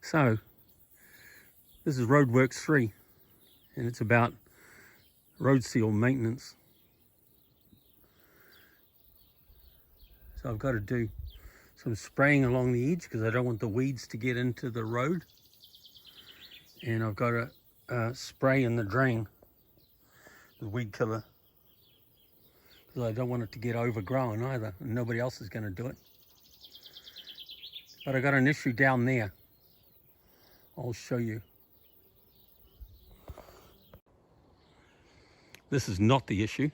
So this is Roadworks 3 and it's about road seal maintenance. So I've got to do some spraying along the edge because I don't want the weeds to get into the road, and I've got to spray in the drain, the weed killer, because I don't want it to get overgrown either, and nobody else is going to do it. But I got an issue down there. I'll show you. This is not the issue,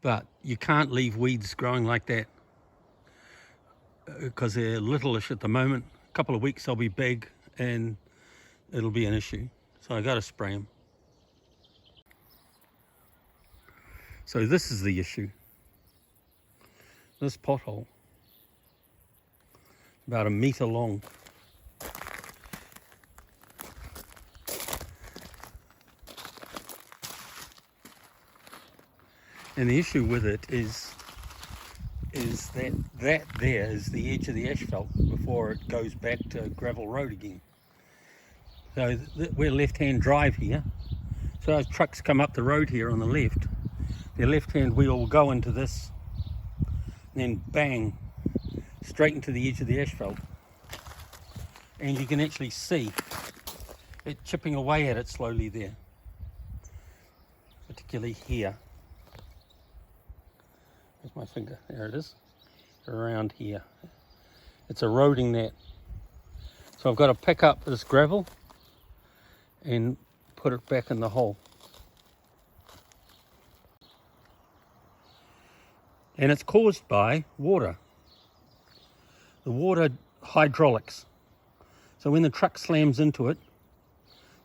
but you can't leave weeds growing like that because they're littleish at the moment. A couple of weeks they'll be big and it'll be an issue. So I got to spray them. So this is the issue. This pothole, about 1 meter long. And the issue with it is that there is the edge of the asphalt before it goes back to gravel road again. So we're left-hand drive here. So as trucks come up the road here on the left, their left-hand wheel will go into this, and then bang, straight into the edge of the asphalt. And you can actually see it chipping away at it slowly there, particularly here. There's my finger, there it is, around here. It's eroding that. So I've got to pick up this gravel and put it back in the hole. And it's caused by water. The water hydraulics. So when the truck slams into it,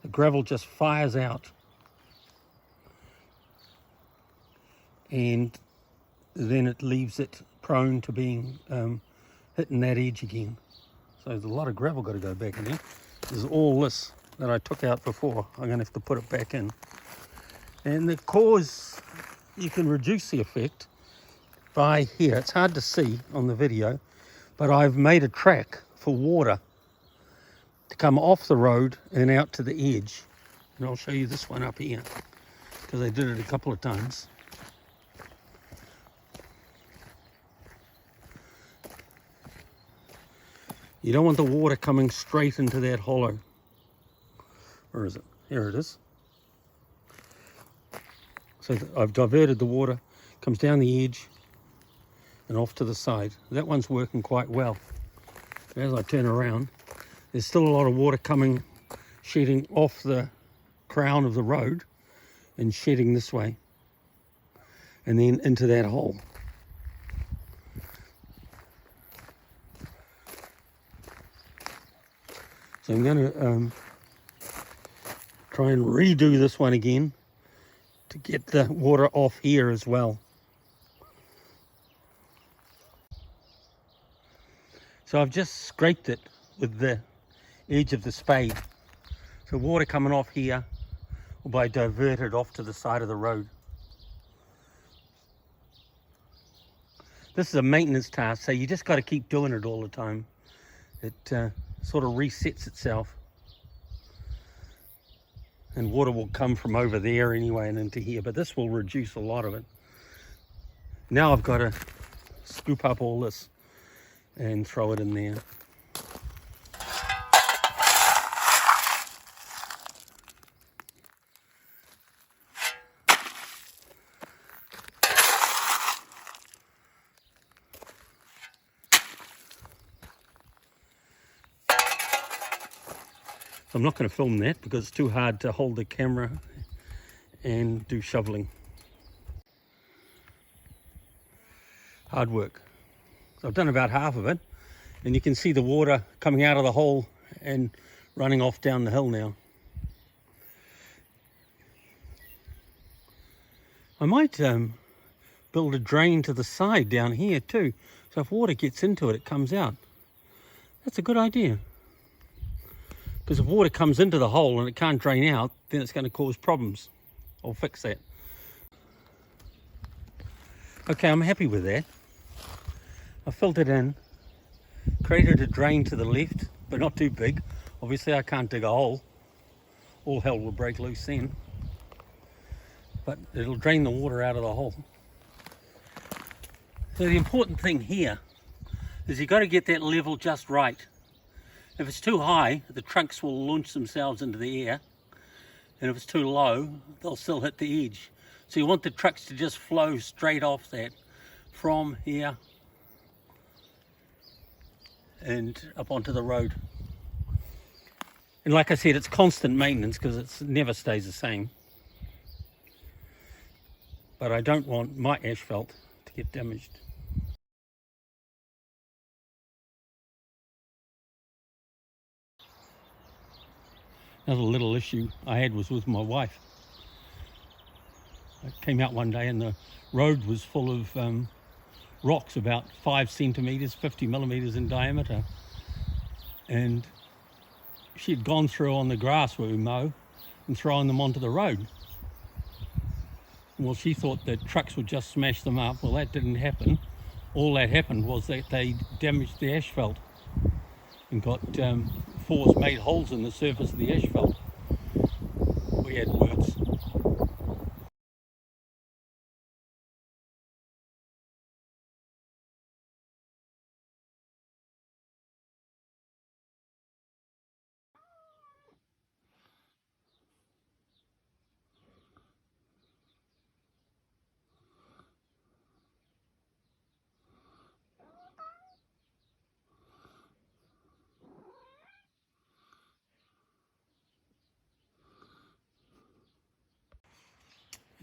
the gravel just fires out. And then it leaves it prone to being hitting that edge again. So there's a lot of gravel got to go back in there. There's all this that I took out before. I'm going to have to put it back in. And the cause, you can reduce the effect by here. It's hard to see on the video, but I've made a track for water to come off the road and out to the edge. And I'll show you this one up here because I did it a couple of times. You don't want the water coming straight into that hollow. Where is it? Here it is. So I've diverted the water, comes down the edge and off to the side. That one's working quite well. As I turn around, there's still a lot of water coming, shedding off the crown of the road and shedding this way and then into that hole. So I'm going to try and redo this one again to get the water off here as well. So I've just scraped it with the edge of the spade. So water coming off here will be diverted off to the side of the road. This is a maintenance task, so you just got to keep doing it all the time. It sort of resets itself, and water will come from over there anyway and into here, but this will reduce a lot of it. Now I've got to scoop up all this and throw it in there. So I'm not going to film that because it's too hard to hold the camera and do shoveling. Hard work. So I've done about half of it, and you can see the water coming out of the hole and running off down the hill now. I might build a drain to the side down here too, so if water gets into it, it comes out. That's a good idea. Because if water comes into the hole and it can't drain out, then it's going to cause problems. I'll fix that. Okay, I'm happy with that. I filled it in, created a drain to the left, but not too big. Obviously I can't dig a hole. All hell will break loose then. But it'll drain the water out of the hole. So the important thing here is you've got to get that level just right. If it's too high, the trunks will launch themselves into the air. And if it's too low, they'll still hit the edge. So you want the trucks to just flow straight off that from here and up onto the road. And like I said, it's constant maintenance because it never stays the same. But I don't want my asphalt to get damaged. Another little issue I had was with my wife. I came out one day and the road was full of rocks about 5 centimetres, 50 millimetres in diameter. And she'd gone through on the grass where we mow and thrown them onto the road. Well, she thought that trucks would just smash them up. Well, that didn't happen. All that happened was that they damaged the asphalt and got force made holes in the surface of the asphalt. We had words.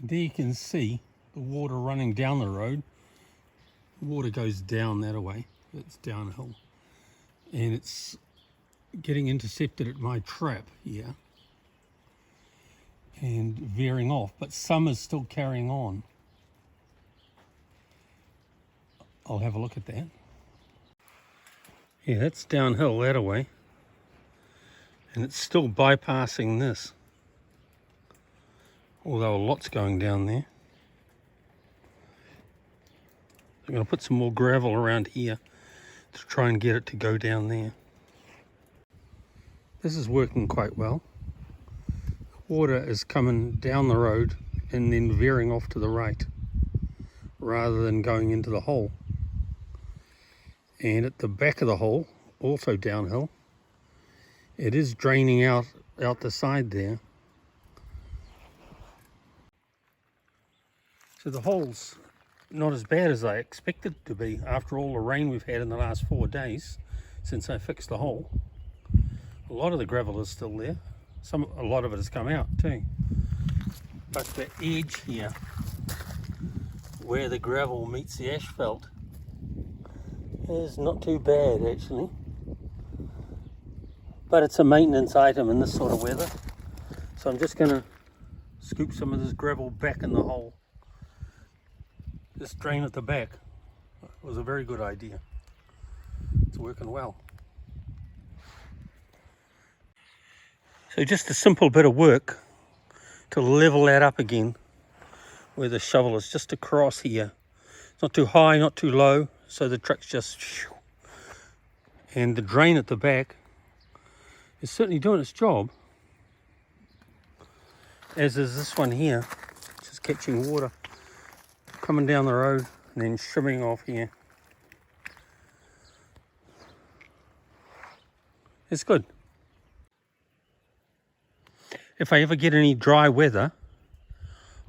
And there you can see the water running down the road. The water goes down that way, it's downhill. And it's getting intercepted at my trap here and veering off, but some is still carrying on. I'll have a look at that. Yeah, that's downhill that way. And it's still bypassing this. Although a lot's going down there. I'm going to put some more gravel around here to try and get it to go down there. This is working quite well. The water is coming down the road and then veering off to the right rather than going into the hole. And at the back of the hole, also downhill, it is draining out the side there. So the hole's not as bad as I expected it to be after all the rain we've had in the last 4 days since I fixed the hole. A lot of the gravel is still there. A lot of it has come out too. But the edge here, where the gravel meets the asphalt, is not too bad actually. But it's a maintenance item in this sort of weather. So I'm just going to scoop some of this gravel back in the hole. This drain at the back was a very good idea. It's working well. So just a simple bit of work to level that up again, where the shovel is just across here. It's not too high, not too low, so the truck's just... And the drain at the back is certainly doing its job, as is this one here, just catching water coming down the road and then shimming off here. It's good. If I ever get any dry weather,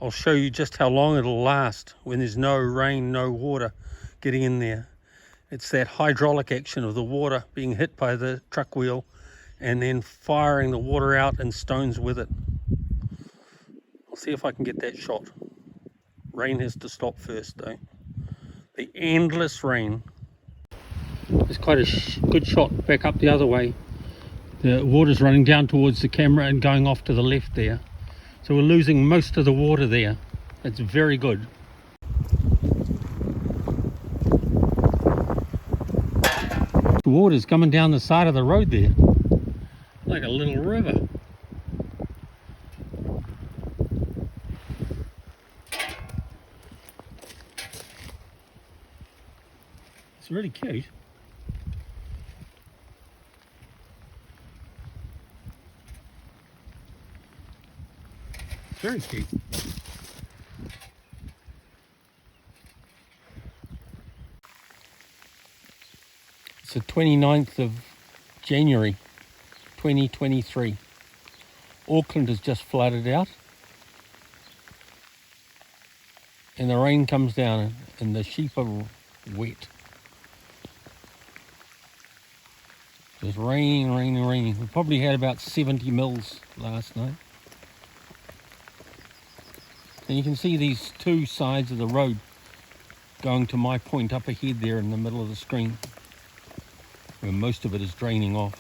I'll show you just how long it'll last when there's no rain, no water getting in there. It's that hydraulic action of the water being hit by the truck wheel and then firing the water out and stones with it. I'll see if I can get that shot. Rain has to stop first though. The endless rain. There's quite a good shot back up the other way. The water's running down towards the camera and going off to the left there. So we're losing most of the water there. It's very good. The water's coming down the side of the road there, like a little river. It's really cute. very cheap. It's the 29th of January 2023. Auckland has just flooded out and the rain comes down and the sheep are wet. Just raining, raining, raining. We probably had about 70 mils last night. And you can see these two sides of the road going to my point up ahead there in the middle of the screen, where most of it is draining off.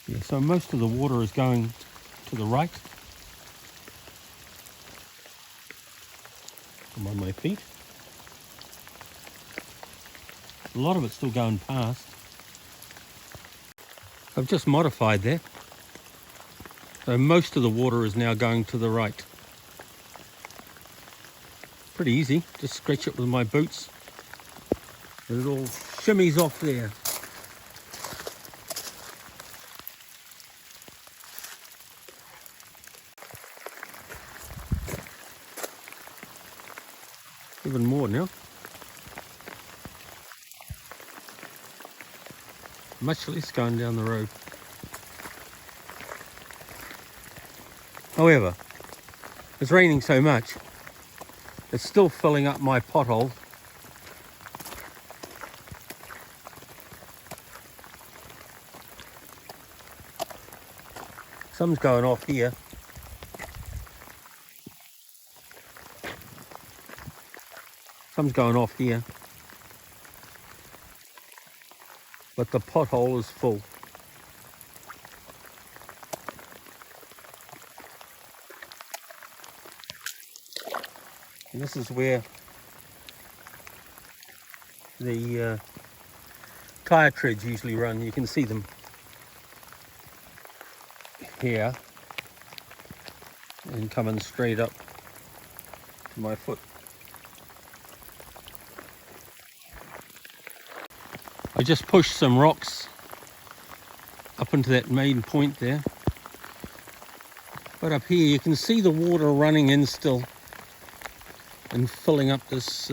Yeah, so most of the water is going to the right. I'm on my feet. A lot of it's still going past. I've just modified that. So most of the water is now going to the right. Pretty easy, just scratch it with my boots. And it all shimmies off there. Even more now. Much less going down the road. However, it's raining so much, it's still filling up my pothole. Some's going off here. Some's going off here. But the pothole is full. And this is where the tyre treads usually run. You can see them here and coming straight up to my foot. I just pushed some rocks up into that main point there. But up here you can see the water running in still and filling up this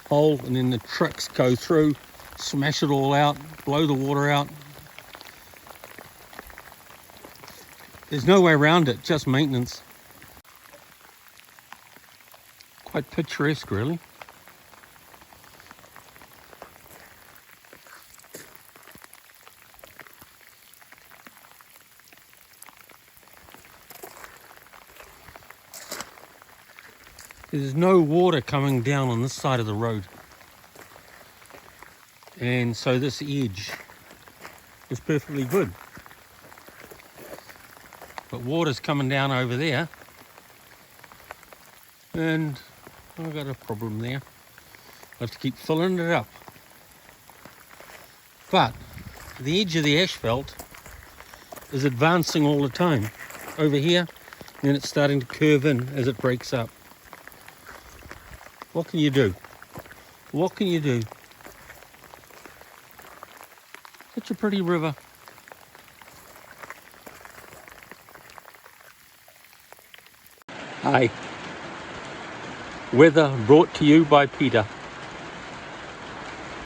hole, and then the trucks go through, smash it all out, blow the water out. There's no way around it, just maintenance. Quite picturesque, really. There's no water coming down on this side of the road. And so this edge is perfectly good. But water's coming down over there. And I've got a problem there. I have to keep filling it up. But the edge of the asphalt is advancing all the time. Over here, and then it's starting to curve in as it breaks up. What can you do? What can you do? Such a pretty river. Hi. Weather brought to you by Peter.